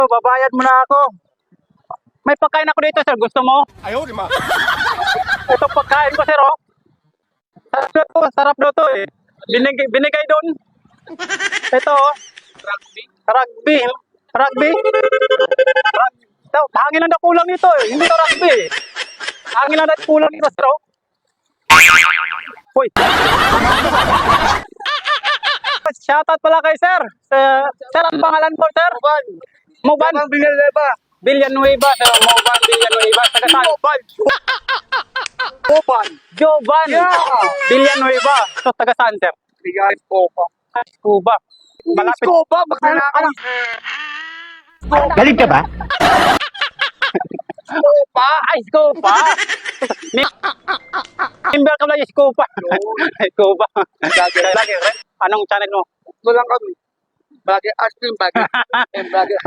Babayad mo na ako. May pagkain ako dito, sir. Gusto mo? Ayaw, di ma. Ito pagkain ko, sir, oh. Sarap daw to, eh. Binigay doon. Ito, oh. Rugby. Hangin lang na kulang nito, eh. Hindi to rugby, eh. Hangin lang na kulang nito, sir, oh. Uy. Shoutout pala kay sir. Sir, ang pangalan po, sir? Moban. Villanueva. Sir, Moban Villanueva. Taga saan? Joban. Yeah. Villanueva. So, taga saan, sir? Cuba. Malapit. Galing ka ba? Scopa. Member ka ba yung Scopa? Scopa. Lagi rin. Anong channel mo? Walang kami. Bagay ice cream, bagay